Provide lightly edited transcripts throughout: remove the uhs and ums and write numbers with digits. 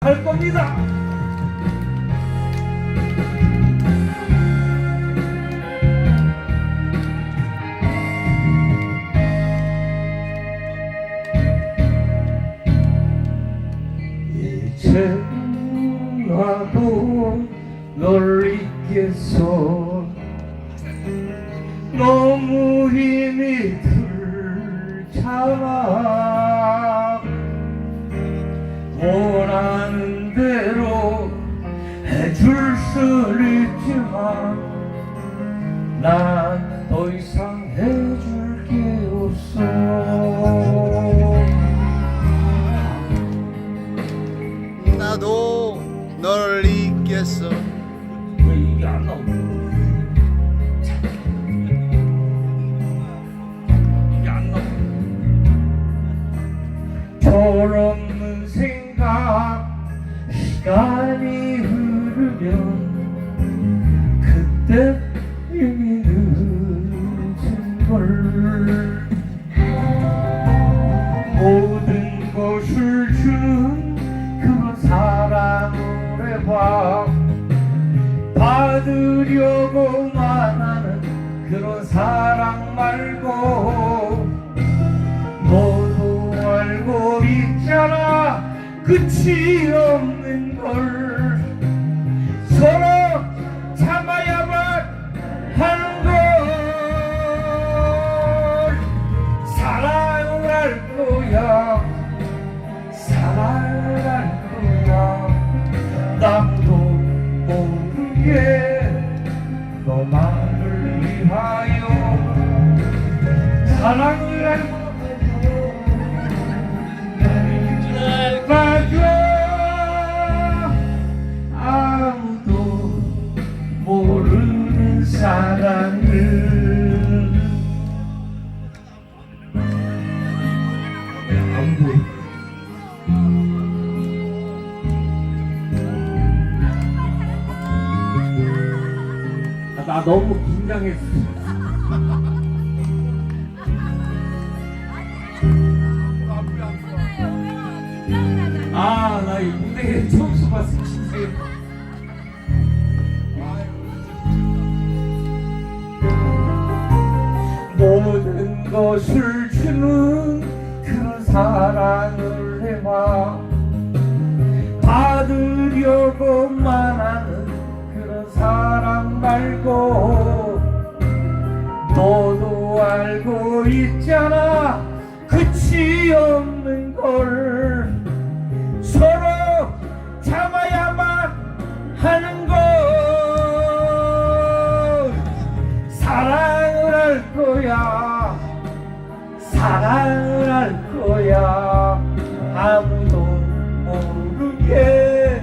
할 겁니다. 이제 나도 널 잊겠어. 너무 힘이 들잖아. 원하는 대로 해줄 수 있지만 난 더 이상 해줄 게 없어. 나도 널 잊겠어. 왜 이게 안 나오지? 이게 안 나와. 철없는 생각. 시간이 흐르면 그때 이미 늦은 걸. 모든 것을 주는 그런 사랑을 해봐. 받으려고만 하는 그런 사랑 말고 너도 알고 있잖아. 끝이 없는 걸. 서로 참아야만 하는 걸. 사랑을 할 거야. 사랑을 할 거야. 남도 모르게 너만을 위하여 사랑을 할 거야. 맞아. 아무도 모르는 사랑을. 안 보여. 나 너무 긴장했어. 아, 나 이 무대에 처음 서봤어, 진짜. 모든 것을 주는 그런 사랑을 해봐. 받으려고만 하는 그런 사랑 말고 너도 알고 있잖아. 끝이 없는 걸. 서로 참아야만 하는 걸. 사랑을 할 거야. 사랑을 할 거야. 아무도 모르게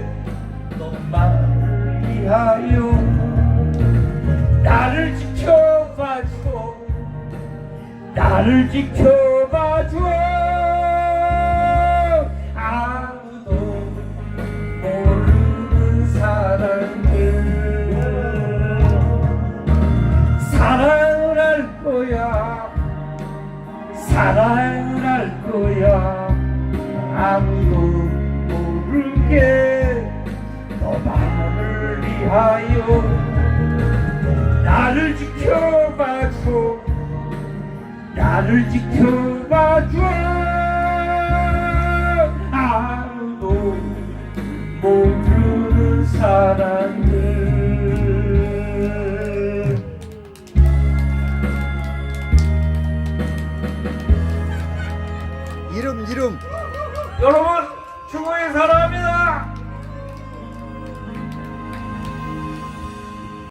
너만을 위하여. 나를 지켜봐줘. 나를 지켜봐줘. 아무도 모르는 사랑을. 사랑을 할 거야. 사랑을 할 거야. 아무도 모르게 너만을 위하여. 나를 지켜봐줘. 나를 지켜봐줘. 아무도 모르는 사랑을. 이름 여러분, 충우의 사랑